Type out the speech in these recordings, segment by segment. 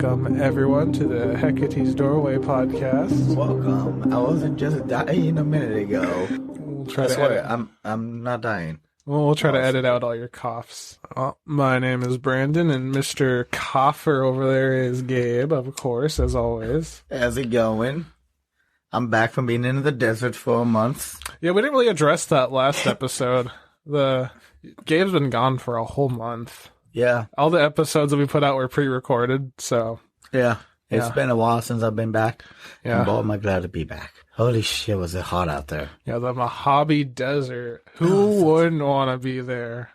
Welcome, everyone, to the Hecate's Doorway podcast. Welcome. I wasn't just dying a minute ago. We'll try I to swear, edit. I'm not dying. We'll try to edit out all your coughs. My name is Brandon, and Mr. Cougher over there is Gabe, of course, as always. How's it going? I'm back from being in the desert for a month. Yeah, we didn't really address that last episode. Gabe's been gone for a whole month. Yeah. All the episodes that we put out were pre-recorded, so... Yeah. It's Yeah. been a while since I've been back. Yeah. And boy, am I glad to be back. Holy shit, was it hot out there. Yeah, the Mojave Desert. Who wouldn't want to be there?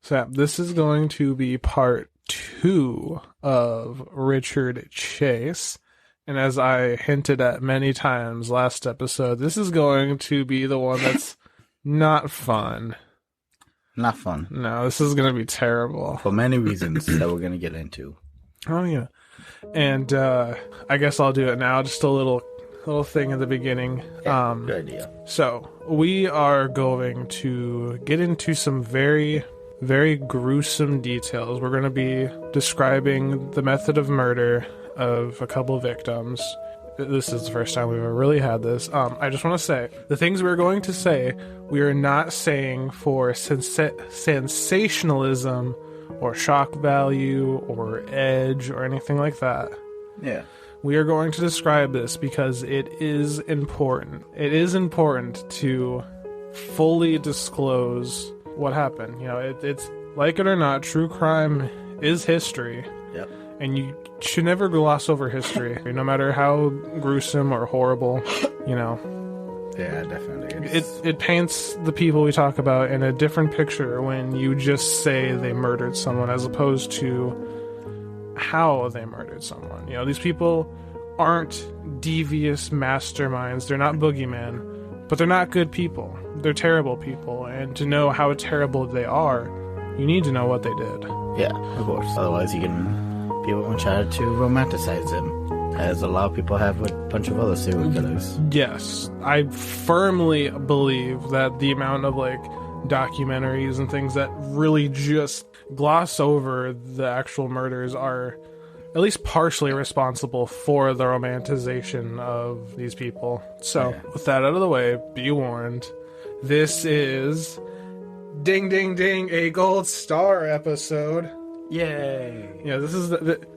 So this is going to be part 2 of Richard Chase. And as I hinted at many times last episode, this is going to be the one that's not fun. Not fun. No, this is going to be terrible. For many reasons that we're going to get into. Oh, yeah. And I guess I'll do it now. Just a little thing at the beginning. Yeah, good idea. So, we are going to get into some very, very gruesome details. We're going to be describing the method of murder of a couple victims. This is the first time we've ever really had this. I just want to say, the things we're going to say, we are not saying for sensationalism or shock value or edge or anything like that. Yeah. We are going to describe this because it is important. It is important to fully disclose what happened. You know, it's like it or not, true crime is history. Yep. And you should never gloss over history, no matter how gruesome or horrible, you know. Yeah, definitely. It paints the people we talk about in a different picture when you just say they murdered someone as opposed to how they murdered someone. You know, these people aren't devious masterminds. They're not boogeymen, but they're not good people. They're terrible people. And to know how terrible they are, you need to know what they did. Yeah, of course. Otherwise, people will try to romanticize them, as a lot of people have with a bunch of other serial killers. Yes, I firmly believe that the amount of documentaries and things that really just gloss over the actual murders are at least partially responsible for the romanticization of these people. So, with that out of the way, be warned. This is ding ding ding, a gold star episode. Yay! Yeah, this is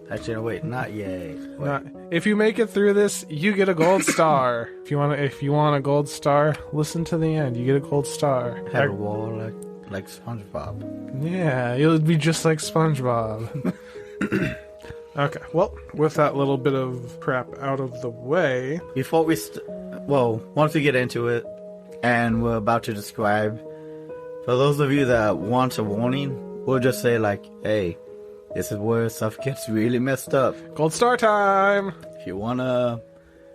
Actually, no, wait, not yay. Wait. if you make it through this, you get a gold star. If you want a gold star, listen to the end. You get a gold star. Have a wall like SpongeBob. Yeah, you'll be just like SpongeBob. Okay, well, with that little bit of crap out of the way, Before we once we get into it, and we're about to describe, for those of you that want a warning, we'll just say hey, this is where stuff gets really messed up. gold star time. If you wanna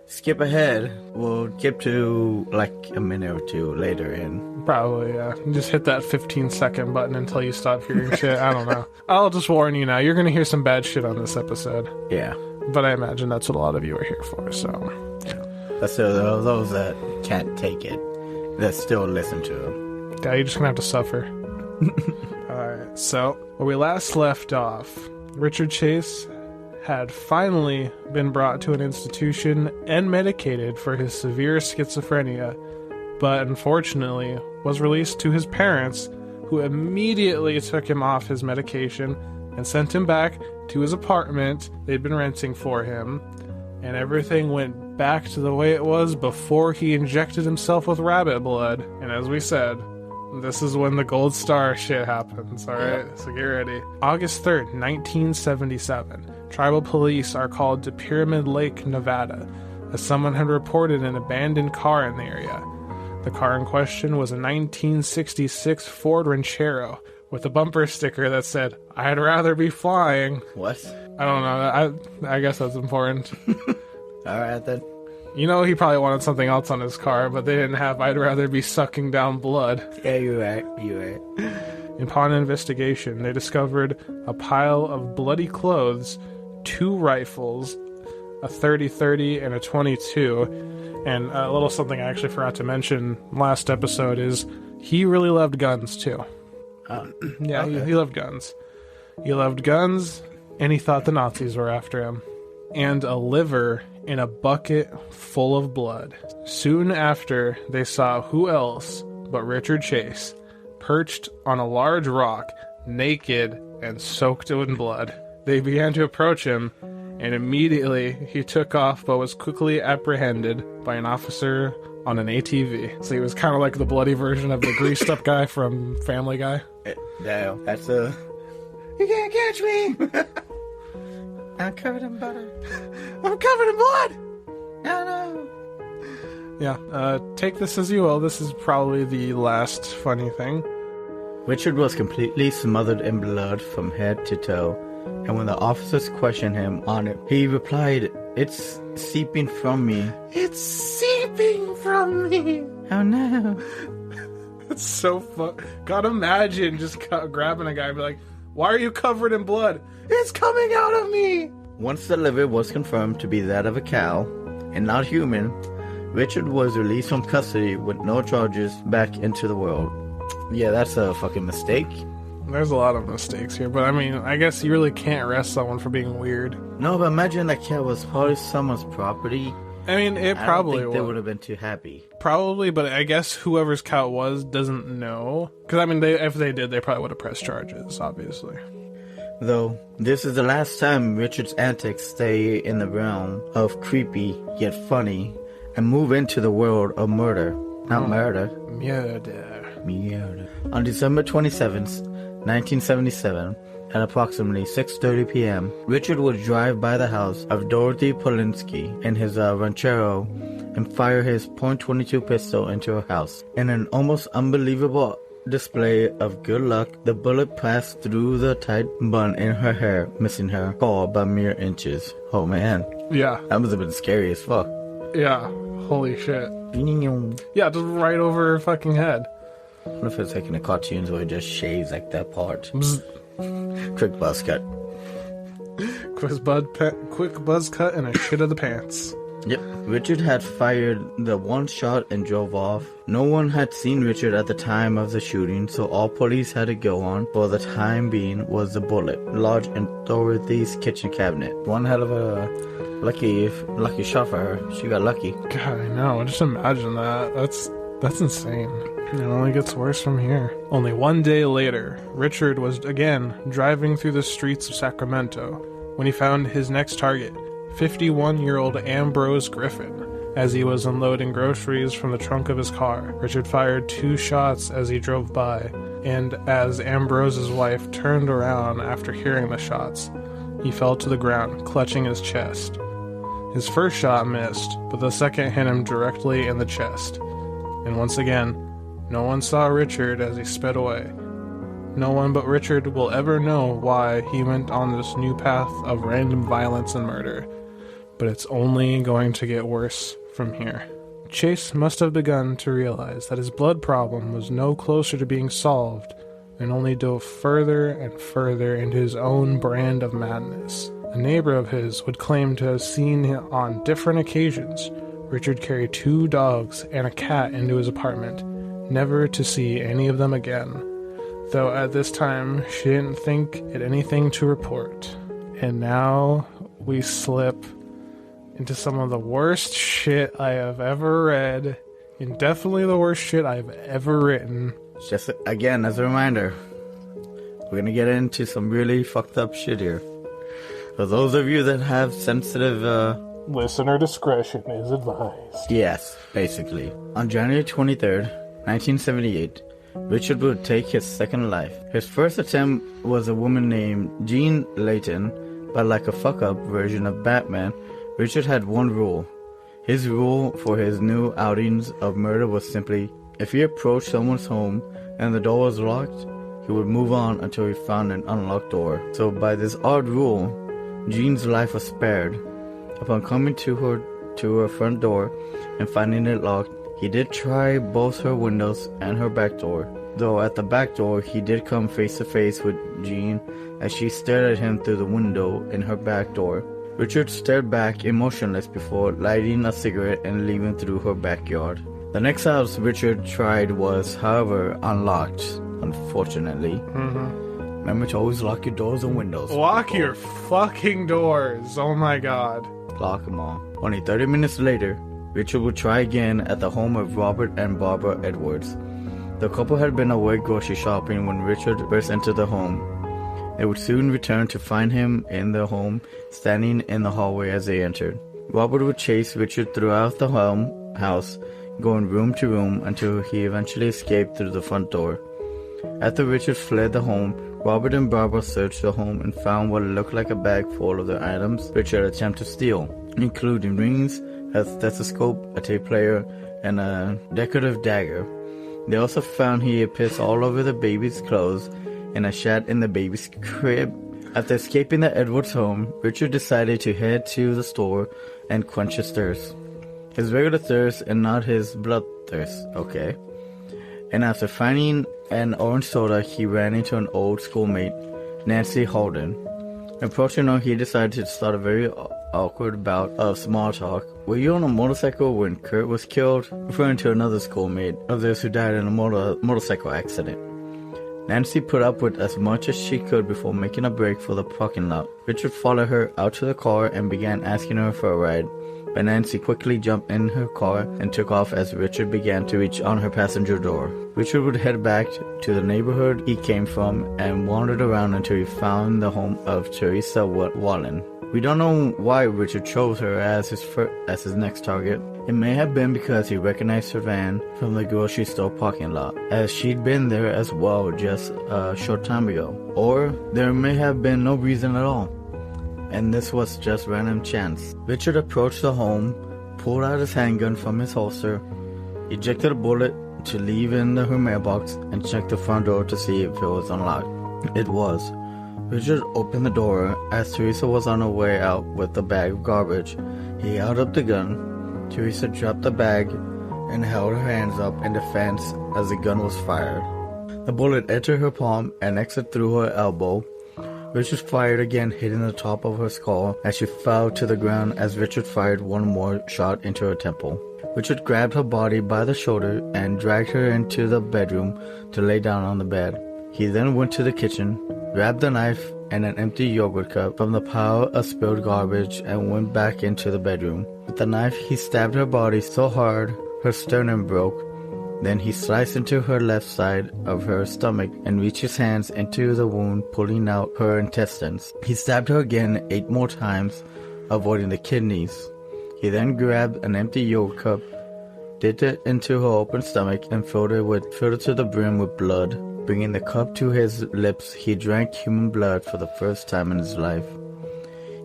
skip ahead, we'll skip to a minute or two later in. Probably, yeah. Just hit that 15-second button until you stop hearing shit. I don't know. I'll just warn you now. You're going to hear some bad shit on this episode. Yeah. But I imagine that's what a lot of you are here for, so... Yeah. That's those that can't take it, that still listen to them. Yeah, you're just going to have to suffer. Alright, so, where we last left off, Richard Chase had finally been brought to an institution and medicated for his severe schizophrenia, but unfortunately was released to his parents, who immediately took him off his medication and sent him back to his apartment they'd been renting for him, and everything went back to the way it was before he injected himself with rabbit blood. And as we said, this is when the gold star shit happens, alright? Yep. So get ready. August 3rd, 1977. Tribal police are called to Pyramid Lake, Nevada, as someone had reported an abandoned car in the area. The car in question was a 1966 Ford Ranchero with a bumper sticker that said, "I'd rather be flying." What? I don't know. I guess that's important. Alright then. You know, he probably wanted something else on his car, but they didn't have "I'd rather be sucking down blood." Yeah, you're right. Upon investigation, they discovered a pile of bloody clothes, 2 rifles, a 30-30 and a 22. And a little something I actually forgot to mention last episode is he really loved guns too. Yeah, okay. he loved guns. He loved guns, and he thought the Nazis were after him. And a liver in a bucket full of blood. Soon after, they saw who else but Richard Chase, perched on a large rock, naked and soaked in blood. They began to approach him, and immediately he took off but was quickly apprehended by an officer on an ATV. So he was kind of like the bloody version of the greased up guy from Family Guy. Damn, that's a... You can't catch me! I'm covered in butter. I'm covered in blood! No. Yeah, take this as you will. This is probably the last funny thing. Richard was completely smothered in blood from head to toe, and when the officers questioned him on it, he replied, "It's seeping from me." It's seeping from me! Oh no. It's so fun. God, imagine just grabbing a guy and be like, "Why are you covered in blood?" "It's coming out of me!" Once the liver was confirmed to be that of a cow, and not human, Richard was released from custody with no charges back into the world. Yeah, that's a fucking mistake. There's a lot of mistakes here, but I mean, I guess you really can't arrest someone for being weird. No, but imagine that cat was probably someone's property. I mean, it I probably don't think they would. would have been too happy. Probably, but I guess whoever's cow it was doesn't know. Because, I mean, if they did, they probably would have pressed charges, obviously. Though, this is the last time Richard's antics stay in the realm of creepy yet funny and move into the world of murder. Not murder. Murder. Murder. On December 27th, 1977, at approximately 6:30 p.m., Richard would drive by the house of Dorothy Polinsky in his Ranchero and fire his .22 pistol into her house. In an almost unbelievable display of good luck, the bullet passed through the tight bun in her hair, missing her skull by mere inches. Oh man. Yeah. That must have been scary as fuck. Yeah. Holy shit. Yeah, just right over her fucking head. What if it's like in the cartoons where it just shaves like that part? Quick buzz cut. Quick buzz cut and a shit of the pants. Yep. Richard had fired the one shot and drove off. No one had seen Richard at the time of the shooting, so all police had to go on for the time being was the bullet lodged in Dorothy's kitchen cabinet. One hell of a lucky shot for her. She got lucky. God, I know. Just imagine that. That's insane. It only gets worse from here. Only one day later, Richard was again driving through the streets of Sacramento when he found his next target, 51-year-old Ambrose Griffin. As he was unloading groceries from the trunk of his car, Richard fired 2 shots as he drove by, and as Ambrose's wife turned around after hearing the shots, he fell to the ground, clutching his chest. His first shot missed, but the second hit him directly in the chest. And once again, no one saw Richard as he sped away. No one but Richard will ever know why he went on this new path of random violence and murder. But it's only going to get worse from here. Chase must have begun to realize that his blood problem was no closer to being solved and only dove further and further into his own brand of madness. A neighbor of his would claim to have seen him on different occasions Richard carry 2 dogs and a cat into his apartment, never to see any of them again, though at this time she didn't think it anything to report. And now we slip into some of the worst shit I have ever read, and definitely the worst shit I've ever written. Just again, as a reminder, we're gonna get into some really fucked up shit here. For those of you that have sensitive, Listener discretion is advised. Yes, basically. On January 23rd, 1978, Richard would take his second life. His first attempt was a woman named Jean Layton, but like a fuck-up version of Batman, Richard had one rule. His rule for his new outings of murder was simply, if he approached someone's home and the door was locked, he would move on until he found an unlocked door. So by this odd rule, Jean's life was spared. Upon coming to her front door and finding it locked, he did try both her windows and her back door. Though at the back door, he did come face to face with Jean as she stared at him through the window in her back door. Richard stared back emotionless before lighting a cigarette and leaving through her backyard. The next house Richard tried was, however, unlocked, unfortunately. Remember to always lock your doors and windows. Lock your fucking doors. Oh my god. Lock them all. Only 30 minutes later, Richard would try again at the home of Robert and Barbara Edwards. The couple had been away grocery shopping when Richard first entered the home. They would soon return to find him in the home, standing in the hallway as they entered. Robert would chase Richard throughout the house, going room to room until he eventually escaped through the front door. After Richard fled the home, Robert and Barbara searched the home and found what looked like a bag full of the items Richard attempted to steal, including rings, a stethoscope, a tape player, and a decorative dagger. They also found he had pissed all over the baby's clothes and a shat in the baby's crib. After escaping the Edwards home, Richard decided to head to the store and quench his thirst. His regular thirst and not his blood thirst, okay? And after finding an orange soda, he ran into an old schoolmate, Nancy Holden. Approaching her, he decided to start a very awkward bout of small talk. "Were you on a motorcycle when Kurt was killed?" referring to another schoolmate of theirs who died in a motorcycle accident. Nancy put up with as much as she could before making a break for the parking lot. Richard followed her out to the car and began asking her for a ride, but Nancy quickly jumped in her car and took off as Richard began to reach on her passenger door. Richard would head back to the neighborhood he came from and wandered around until he found the home of Teresa Wallen. We don't know why Richard chose her as his next target. It may have been because he recognized her van from the grocery store parking lot, as she'd been there as well just a short time ago. Or there may have been no reason at all, and this was just random chance. Richard approached the home, pulled out his handgun from his holster, ejected a bullet to leave in her mailbox, and checked the front door to see if it was unlocked. It was. Richard opened the door as Teresa was on her way out with a bag of garbage. He held up the gun. Teresa dropped the bag and held her hands up in defense as the gun was fired. The bullet entered her palm and exited through her elbow. Richard fired again, hitting the top of her skull as she fell to the ground as Richard fired one more shot into her temple. Richard grabbed her body by the shoulder and dragged her into the bedroom to lay down on the bed. He then went to the kitchen, grabbed a knife and an empty yogurt cup from the pile of spilled garbage and went back into the bedroom. With the knife, he stabbed her body so hard her sternum broke. Then he sliced into her left side of her stomach and reached his hands into the wound, pulling out her intestines. He stabbed her again 8 more times, avoiding the kidneys. He then grabbed an empty yogurt cup, dipped it into her open stomach, and filled it to the brim with blood. Bringing the cup to his lips, he drank human blood for the first time in his life.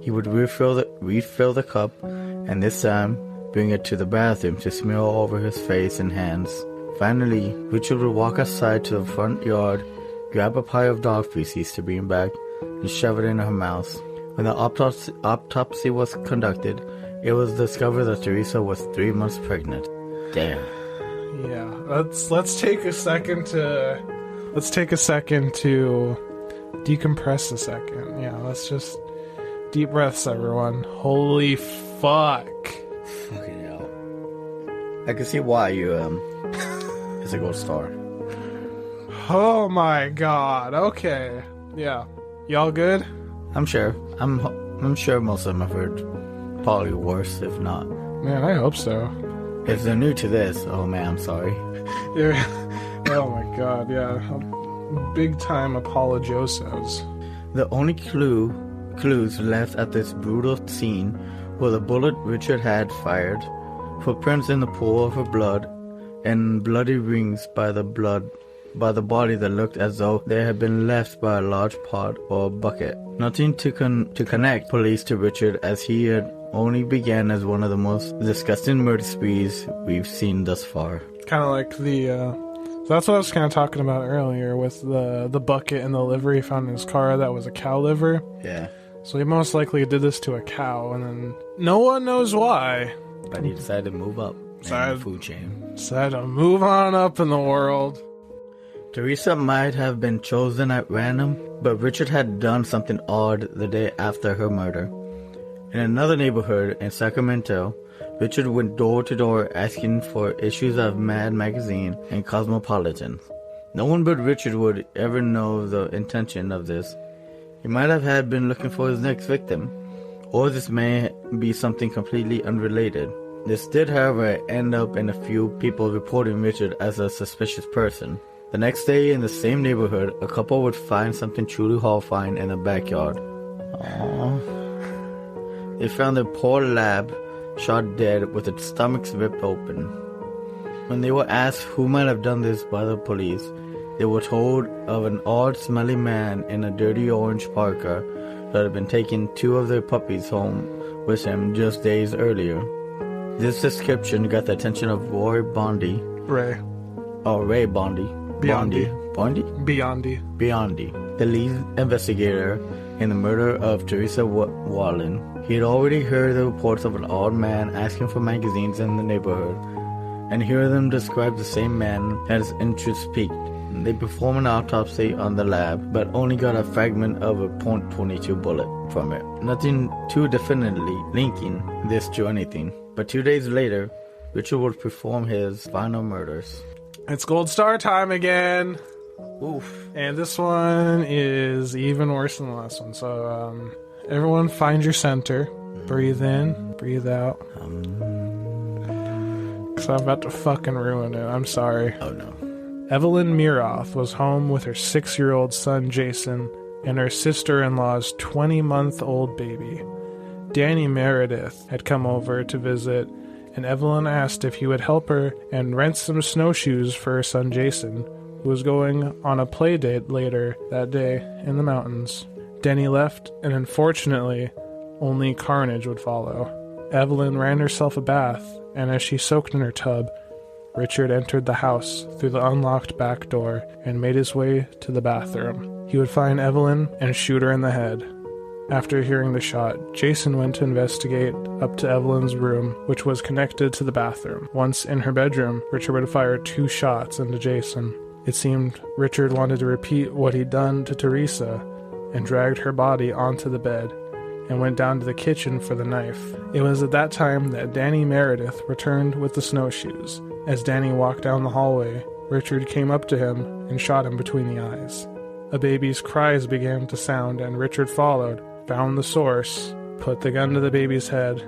He would refill the cup, and this time bring it to the bathroom to smear all over his face and hands. Finally, Richard would walk outside to the front yard, grab a pile of dog feces to bring back, and shove it in her mouth. When the autopsy was conducted, it was discovered that Teresa was 3 months pregnant. Damn. Yeah, let's take a second to decompress a second. Yeah, let's just deep breaths, everyone. Holy fuck. Fucking hell. I can see why you is a gold star. Oh my god. Okay. Yeah. Y'all good? I'm sure. I'm sure most of them have heard probably worse, if not. Man, I hope so. If they're new to this, oh man, I'm sorry. Yeah. Oh my god, yeah. Big time apologiosos. The only clues left at this brutal scene were the bullet Richard had fired, footprints in the pool of her blood, and bloody rings by the body that looked as though they had been left by a large pot or bucket. Nothing to connect police to Richard, as he had only began as one of the most disgusting murder sprees we've seen thus far. Kind of like so that's what I was kind of talking about earlier with the bucket and the liver he found in his car. That was a cow liver. Yeah. So he most likely did this to a cow, and then no one knows why. But he decided to move up in the food chain. Decided to move on up in the world. Teresa might have been chosen at random, but Richard had done something odd the day after her murder. In another neighborhood in Sacramento, Richard went door to door asking for issues of Mad Magazine and Cosmopolitan. No one but Richard would ever know the intention of this. He might have had been looking for his next victim, or this may be something completely unrelated. This did, however, end up in a few people reporting Richard as a suspicious person. The next day, in the same neighborhood, a couple would find something truly horrifying in the backyard. Aww. They found their poor lab shot dead with its stomach ripped open. When they were asked who might have done this by the police, they were told of an odd smelling man in a dirty orange parka that had been taking 2 of their puppies home with him just days earlier. This description got the attention of Ray Bondi. Ray. Oh, Ray Bondi. Biondi. Bondi? Biondi. The lead investigator in the murder of Teresa Wallin. He had already heard the reports of an odd man asking for magazines in the neighborhood, and hear them describe the same man as interest peaked. They performed an autopsy on the lab, but only got a fragment of a .22 bullet from it. Nothing too definitely linking this to anything. But 2 days later, Richard would perform his final murders. It's Gold Star time again. Oof. And this one is even worse than the last one. So, everyone find your center. Breathe in, breathe out. Because I'm about to fucking ruin it. I'm sorry. Oh no. Evelyn Miroth was home with her 6-year-old son Jason and her sister-in-law's 20-month-old baby. Danny Meredith had come over to visit, and Evelyn asked if he would help her and rent some snowshoes for her son Jason, who was going on a play date later that day in the mountains. Danny left, and unfortunately, only carnage would follow. Evelyn ran herself a bath, and as she soaked in her tub, Richard entered the house through the unlocked back door and made his way to the bathroom. He would find Evelyn and shoot her in the head. After hearing the shot, Jason went to investigate up to Evelyn's room, which was connected to the bathroom. Once in her bedroom, Richard would fire 2 shots into Jason. It seemed Richard wanted to repeat what he'd done to Teresa and dragged her body onto the bed and went down to the kitchen for the knife. It was at that time that Danny Meredith returned with the snowshoes. As Danny walked down the hallway, Richard came up to him and shot him between the eyes. A baby's cries began to sound, and Richard followed, found the source, put the gun to the baby's head,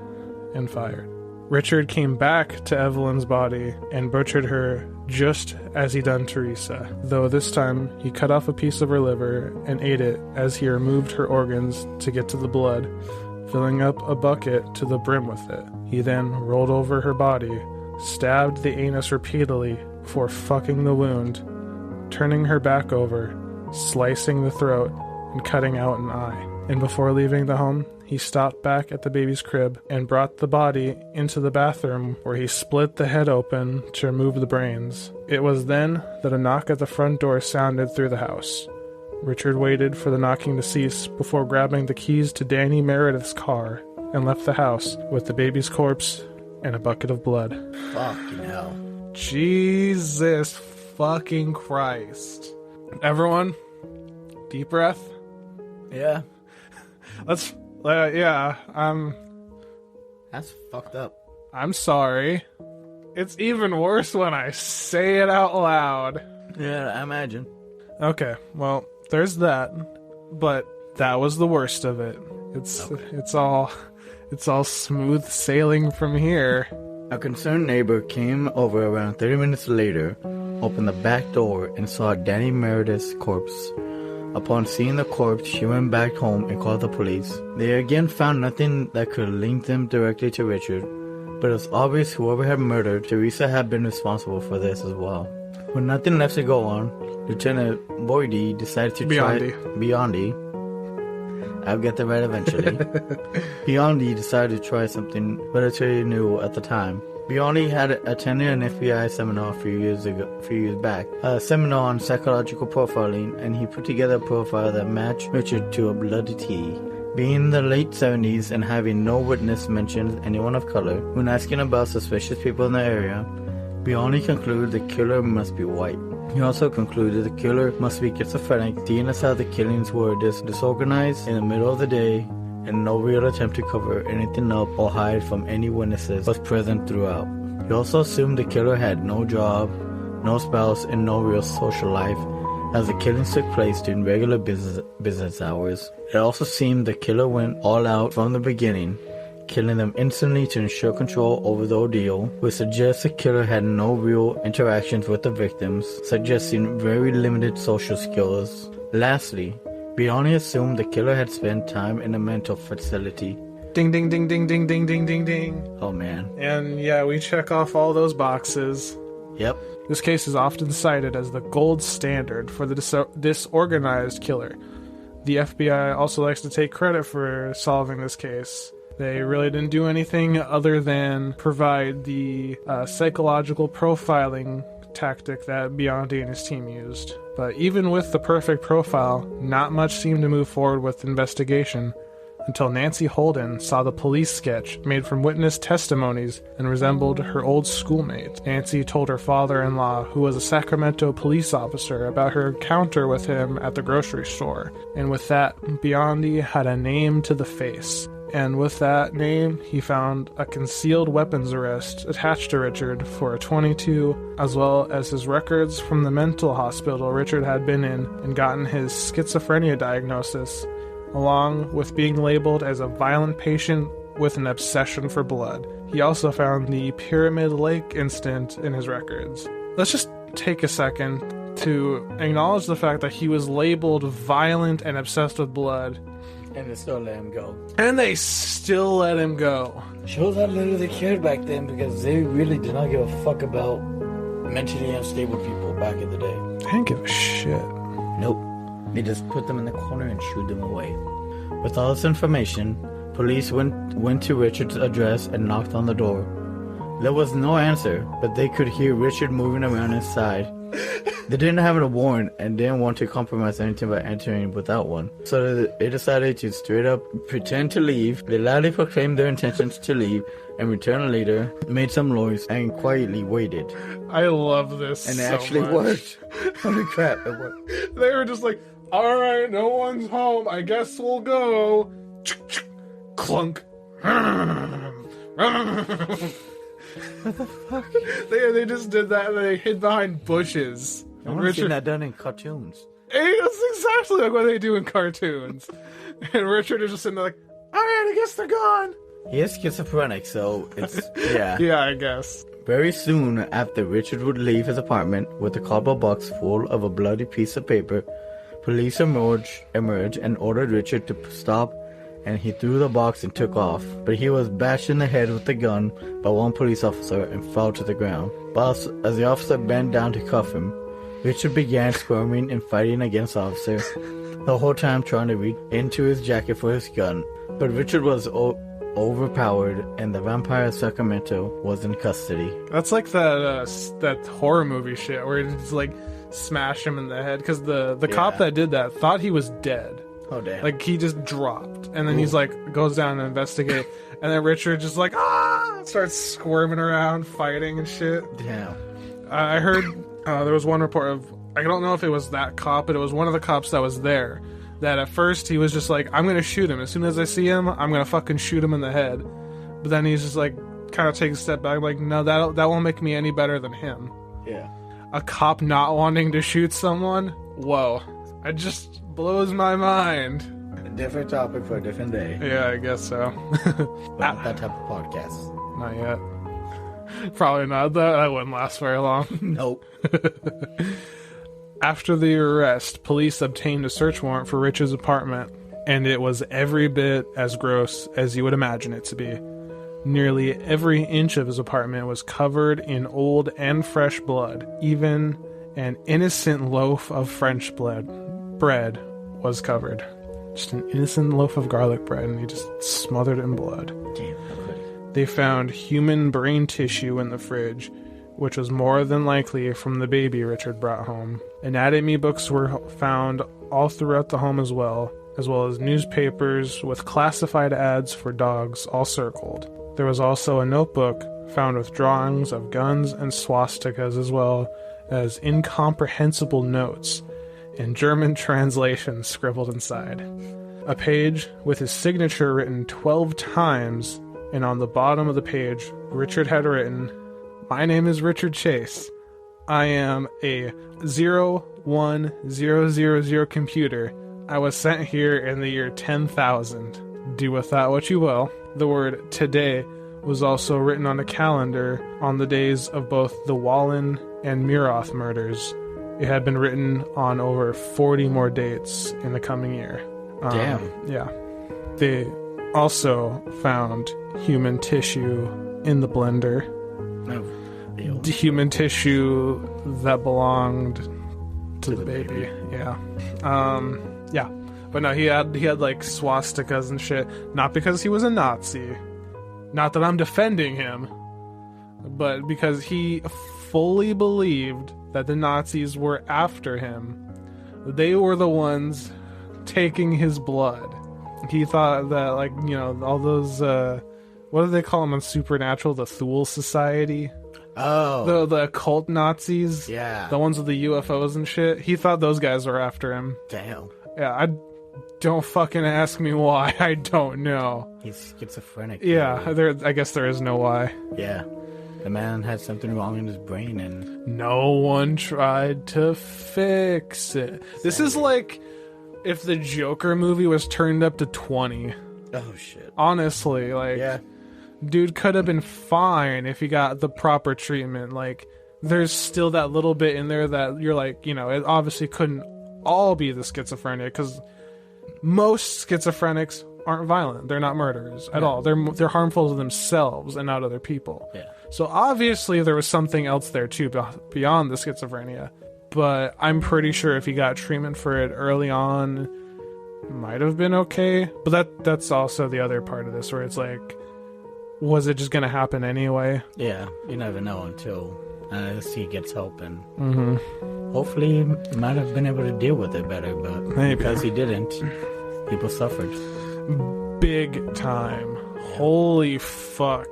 and fired. Richard came back to Evelyn's body and butchered her just as he done Teresa, though this time he cut off a piece of her liver and ate it as he removed her organs to get to the blood, filling up a bucket to the brim with it. He then rolled over her body, stabbed the anus repeatedly before fucking the wound, turning her back over, slicing the throat, and cutting out an eye. And before leaving the home, he stopped back at the baby's crib and brought the body into the bathroom, where he split the head open to remove the brains. It was then that a knock at the front door sounded through the house. Richard waited for the knocking to cease before grabbing the keys to Danny Meredith's car and left the house with the baby's corpse and a bucket of blood. Fucking hell. Jesus fucking Christ. Everyone, deep breath. Yeah. Let's, That's fucked up. I'm sorry. It's even worse when I say it out loud. Yeah, I imagine. Okay, well, there's that, but that was the worst of it. It's all smooth sailing from here. A concerned neighbor came over around 30 minutes later, opened the back door, and saw Danny Meredith's corpse. Upon seeing the corpse, she went back home and called the police. They again found nothing that could link them directly to Richard, but it was obvious whoever had murdered Teresa had been responsible for this as well. With nothing left to go on, Lieutenant Boydie decided to Biondi. I'll get that right eventually. Biondi decided to try something relatively new at the time. Biondi had attended an FBI seminar a few years back, a seminar on psychological profiling, and he put together a profile that matched Richard to a bloody T. Being in the late 70s and having no witness mention anyone of color, when asking about suspicious people in the area, Biondi concluded the killer must be white. He also concluded the killer must be schizophrenic, seeing as how the killings were disorganized in the middle of the day, and no real attempt to cover anything up or hide from any witnesses was present throughout. He also assumed the killer had no job, no spouse, and no real social life, as the killings took place during regular business hours. It also seemed the killer went all out from the beginning, killing them instantly to ensure control over the ordeal, which suggests the killer had no real interactions with the victims, suggesting very limited social skills. Lastly, Biondi assumed the killer had spent time in a mental facility. Ding, ding, ding, ding, ding, ding, ding, ding, ding. Oh man. And yeah, we check off all those boxes. Yep. This case is often cited as the gold standard for the disorganized killer. The FBI also likes to take credit for solving this case. They really didn't do anything other than provide the psychological profiling tactic that Biondi and his team used. But even with the perfect profile, not much seemed to move forward with the investigation until Nancy Holden saw the police sketch made from witness testimonies and resembled her old schoolmate. Nancy told her father-in-law, who was a Sacramento police officer, about her encounter with him at the grocery store. And with that, Biondi had a name to the face. And with that name, he found a concealed weapons arrest attached to Richard for a .22, as well as his records from the mental hospital Richard had been in and gotten his schizophrenia diagnosis, along with being labeled as a violent patient with an obsession for blood. He also found the Pyramid Lake incident in his records. Let's just take a second to acknowledge the fact that he was labeled violent and obsessed with blood. And they still let him go. And they still let him go. Shows how little they cared back then, because they really did not give a fuck about mentally unstable people back in the day. They didn't give a shit. Nope. They just put them in the corner and shooed them away. With all this information, police went to Richard's address and knocked on the door. There was no answer, but they could hear Richard moving around inside. They didn't have a warrant and didn't want to compromise anything by entering without one. So they decided to straight up pretend to leave. They loudly proclaimed their intentions to leave and returned later, made some noise, and quietly waited. I love this And it so actually much. worked. Holy crap, it worked. They were just like, alright, no one's home, I guess we'll go. Clunk. What the fuck? They just did that and they hid behind bushes. I want to see that done in cartoons. Hey, that's exactly like what they do in cartoons. And Richard is just sitting there like, alright, I guess they're gone. He is schizophrenic, so it's, yeah. Yeah, I guess. Very soon after Richard would leave his apartment with a cardboard box full of a bloody piece of paper, police emerged and ordered Richard to stop, and he threw the box and took off. But he was bashed in the head with a gun by one police officer and fell to the ground. But as the officer bent down to cuff him, Richard began squirming and fighting against the officer, the whole time trying to reach into his jacket for his gun. But Richard was overpowered, and the vampire of Sacramento was in custody. That's like that horror movie shit where you just like smash him in the head, because the cop that did that thought he was dead. Oh damn! Like he just dropped, and then he's like goes down to investigate, and then Richard just like starts squirming around, fighting and shit. Damn. I heard there was one report of, I don't know if it was that cop, but it was one of the cops that was there, that at first he was just like, I'm gonna shoot him as soon as I see him. I'm gonna fucking shoot him in the head. But then he's just like kind of takes a step back, like, no, that won't make me any better than him. Yeah. A cop not wanting to shoot someone? Whoa. It just blows my mind. A different topic for a different day. Yeah, I guess so. But not that type of podcast. Not yet. Probably not. That wouldn't last very long. Nope. After the arrest, police obtained a search warrant for Richard's apartment, and it was every bit as gross as you would imagine it to be. Nearly every inch of his apartment was covered in old and fresh blood. Even an innocent loaf of French bread was covered. Just an innocent loaf of garlic bread, and he just smothered it in blood. Damn, how could he? They found human brain tissue in the fridge, which was more than likely from the baby Richard brought home. Anatomy books were found all throughout the home as well as newspapers with classified ads for dogs all circled. There was also a notebook found with drawings of guns and swastikas, as well as incomprehensible notes and German translations scribbled inside. A page with his signature written 12 times, and on the bottom of the page, Richard had written, "My name is Richard Chase. I am a 01000 computer. I was sent here in the year 10,000. Do with that what you will. The word today was also written on a calendar on the days of both the Wallen and Muroth murders. It had been written on over 40 more dates in the coming year. Damn. Yeah. They also found human tissue in the blender. Oh, ew. Human tissue that belonged to the baby. Yeah. Yeah. But no, he had like swastikas and shit. Not because he was a Nazi. Not that I'm defending him. But because he fully believed that the Nazis were after him. They were the ones taking his blood. He thought that, like, you know, all those, what do they call them on Supernatural? The Thule Society? Oh. The occult Nazis? Yeah. The ones with the UFOs and shit? He thought those guys were after him. Damn. Yeah, don't fucking ask me why. I don't know. He's schizophrenic. Yeah, I guess there is no why. Yeah. The man had something wrong in his brain and... No one tried to fix it. This is like if the Joker movie was turned up to 20. Oh, shit. Honestly, like... Yeah. Dude could have been fine if he got the proper treatment. Like, there's still that little bit in there that you're like, you know, it obviously couldn't all be the schizophrenia, because most schizophrenics aren't violent. They're not murderers at all. They're harmful to themselves and not other people. Yeah. So obviously there was something else there too beyond the schizophrenia. But I'm pretty sure if he got treatment for it early on, it might have been okay. But that's also the other part of this, where it's like, was it just going to happen anyway? Yeah, you never know until he gets help, and hopefully he might have been able to deal with it better, but Maybe. Because he didn't, people suffered. Big time. Holy fuck.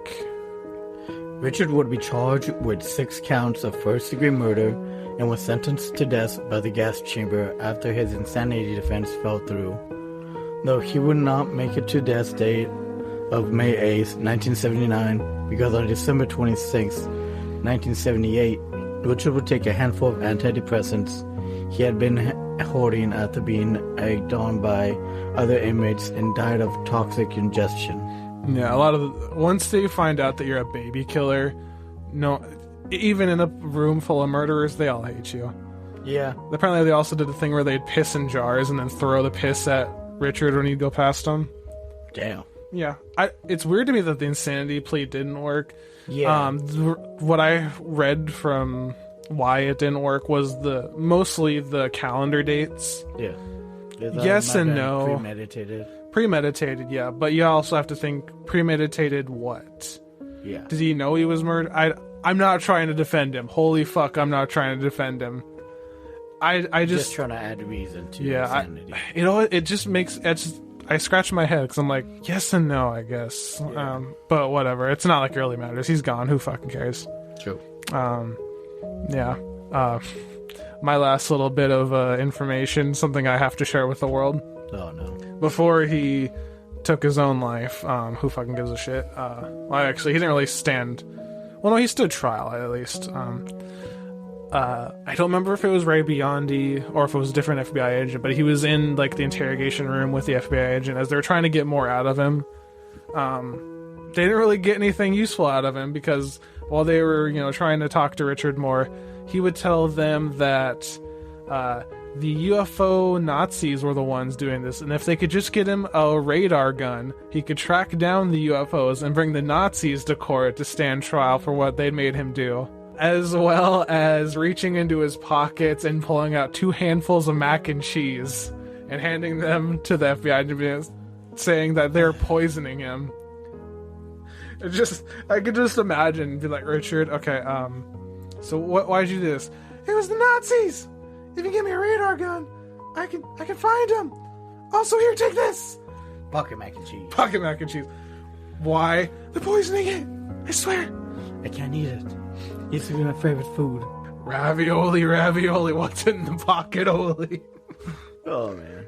Richard would be charged with 6 counts of first-degree murder and was sentenced to death by the gas chamber after his insanity defense fell through. Though he would not make it to death's date of May 8th, 1979, because on December 26th, 1978, Richard would take a handful of antidepressants he had been hoarding after being egged on by other inmates and died of toxic ingestion. Yeah, once they find out that you're a baby killer, no, even in a room full of murderers, they all hate you. Yeah. Apparently they also did the thing where they'd piss in jars and then throw the piss at Richard when he'd go past them. Damn. Yeah, it's weird to me that the insanity plea didn't work. Yeah. What I read from why it didn't work was mostly the calendar dates. Yeah. Yes and no. Premeditated, yeah, but you also have to think, premeditated what? Yeah. Did he know he was murdered? I'm not trying to defend him. Holy fuck, I'm not trying to defend him. I just trying to add reason to insanity. insanity. It just makes I scratch my head because I'm like, yes and no, I guess. Yeah. But whatever. It's not like it really matters. He's gone. Who fucking cares? True. Yeah. My last little bit of information, something I have to share with the world. Oh, no. Before he took his own life, who fucking gives a shit? Well, actually, he didn't really stand... Well, no, he stood trial, at least. I don't remember if it was Ray Biondi or if it was a different FBI agent, but he was in like the interrogation room with the FBI agent as they were trying to get more out of him. They didn't really get anything useful out of him because while they were, trying to talk to Richard more, he would tell them that the UFO Nazis were the ones doing this, and if they could just get him a radar gun, he could track down the UFOs and bring the Nazis to court to stand trial for what they'd made him do. As well as reaching into his pockets and pulling out 2 handfuls of mac and cheese and handing them to the FBI, saying that they're poisoning him. I could just imagine, be like, Richard, okay, so why'd you do this? It was the Nazis! If you give me a radar gun, I can find them! Also, here, take this! Pocket mac and cheese. Pocket mac and cheese. Why? They're poisoning it! I swear! I can't eat it. It used to be my favorite food. Ravioli, what's in the pocket-oli? Oh, man.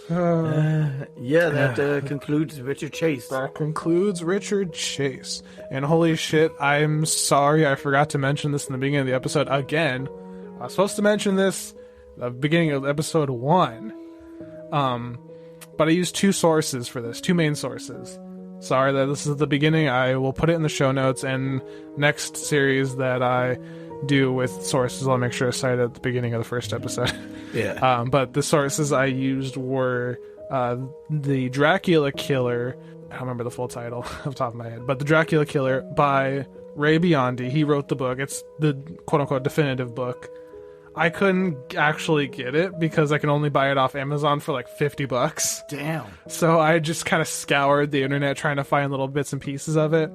That concludes Richard Chase. That concludes Richard Chase. And holy shit, I'm sorry I forgot to mention this in the beginning of the episode again. I was supposed to mention this at the beginning of episode 1. But I used 2 sources for this, 2 main sources. Sorry that this is the beginning. I will put it in the show notes, and next series that I do with sources, I'll make sure to cite it at the beginning of the first episode. Yeah. But the sources I used were The Dracula Killer. I don't remember the full title off the top of my head, but The Dracula Killer by Ray Biondi. He wrote the book. It's the quote-unquote definitive book. I couldn't actually get it because I can only buy it off Amazon for like $50. Damn. So I just kind of scoured the internet trying to find little bits and pieces of it.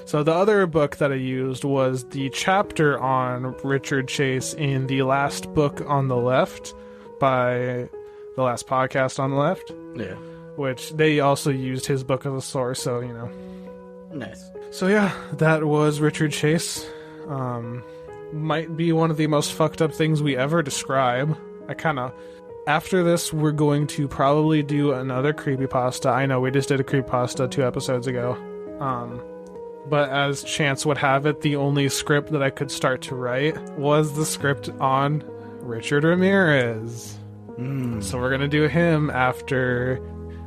So the other book that I used was the chapter on Richard Chase in The Last Book on the Left by The Last Podcast on the Left. Yeah. Which they also used his book as a source, so, you know. Nice. So yeah, that was Richard Chase. Might be one of the most fucked up things we ever describe. After this, we're going to probably do another creepypasta. I know we just did a creepypasta 2 episodes ago. But as chance would have it, the only script that I could start to write was the script on Richard Ramirez. So we're gonna do him after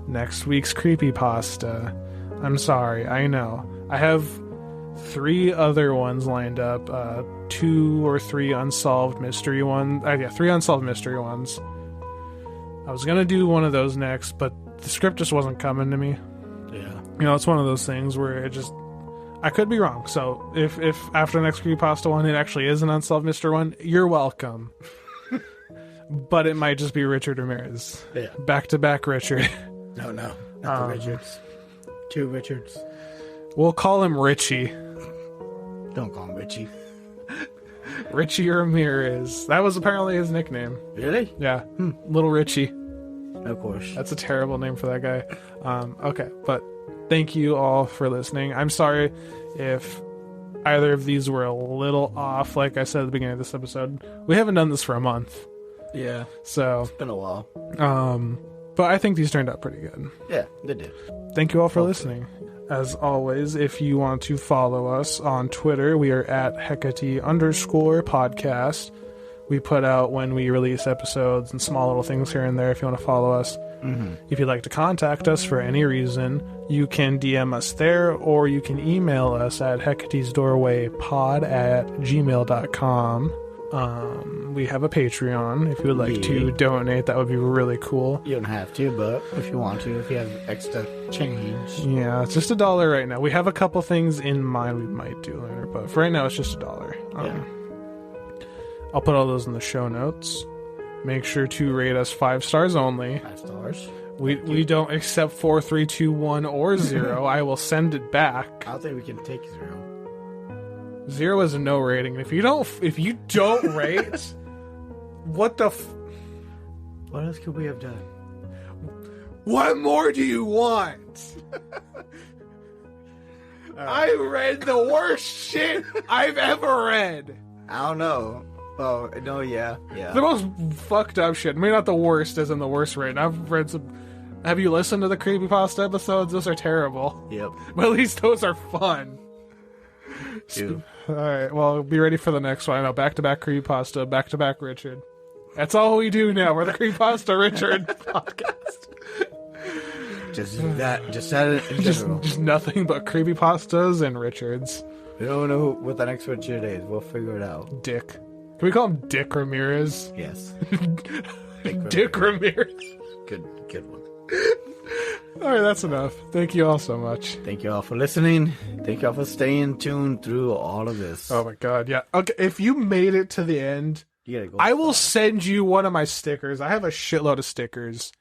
next week's creepypasta. I'm sorry, I know. I have 3 other ones lined up. 2 or 3 unsolved mystery ones. 3 unsolved mystery ones. I was gonna do one of those next, but the script just wasn't coming to me. Yeah. You know, it's one of those things where I could be wrong. So if after the next creepypasta one it actually is an unsolved mystery one, you're welcome. But it might just be Richard Ramirez. Yeah. Back to back Richard. No, not the Richards. 2 Richards. We'll call him Richie. Don't call him Richie. Richie Ramirez. That was apparently his nickname. Really? Yeah. Little Richie. Of course. That's a terrible name for that guy. Okay, but thank you all for listening. I'm sorry if either of these were a little off. Like I said at the beginning of this episode, we haven't done this for a month. Yeah. So It's been a while. but I think these turned out pretty good. Yeah, they did. Thank you all for listening. As always, if you want to follow us on Twitter, we are at Hecate_podcast. We put out when we release episodes and small little things here and there if you want to follow us. If you'd like to contact us for any reason, you can DM us there, or you can email us at hecatesdoorwaypod@gmail.com. We have a Patreon. If you would like to donate, that would be really cool. You don't have to, but if you want to, if you have extra change. Yeah, it's just $1 right now. We have a couple things in mind we might do later, but for right now, it's just $1. I'll put all those in the show notes. Make sure to rate us 5 stars only. 5 stars. We don't accept 4, 3, 2, 1, or 0. I will send it back. I don't think we can take 0. 0 is a no rating. If you don't rate, what the What else could we have done? what more do you want? I read the worst shit I've ever read. I don't know. Oh, no, yeah. The most fucked up shit. Maybe not the worst as in the worst rating. I've read some... Have you listened to the creepypasta episodes? Those are terrible. Yep. But at least those are fun. Ew. Alright, well, be ready for the next one. I know, back-to-back creepypasta, back-to-back Richard. That's all we do now. We're the creepypasta Richard podcast. Just that in general. Just nothing but creepypastas and Richards. We don't know what the next Richard is. We'll figure it out. Dick. Can we call him Dick Ramirez? Yes. Dick Ramirez. Good one. Alright, that's enough. Thank you all so much. Thank you all for listening. Thank you all for staying tuned through all of this. Oh my god, yeah. Okay, if you made it to the end, You gotta go. I will send you one of my stickers. I have a shitload of stickers.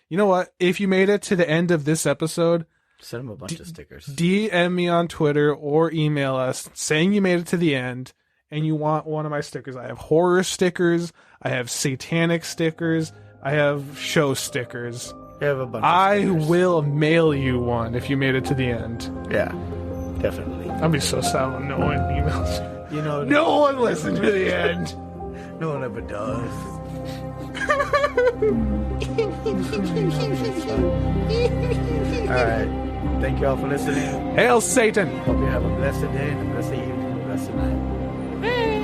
You know what? If you made it to the end of this episode, Send him a bunch of stickers. DM me on Twitter or email us saying you made it to the end and you want one of my stickers. I have horror stickers. I have satanic stickers. I have show stickers. You have a bunch of I stickers. will mail you one if you made it to the end. Yeah, definitely. I'll be so sad when no one emails. You know, No one listened to the end. No one ever does. Alright. Thank you all for listening. Hail Satan! Hope you have a blessed day and a blessed evening and a blessed night.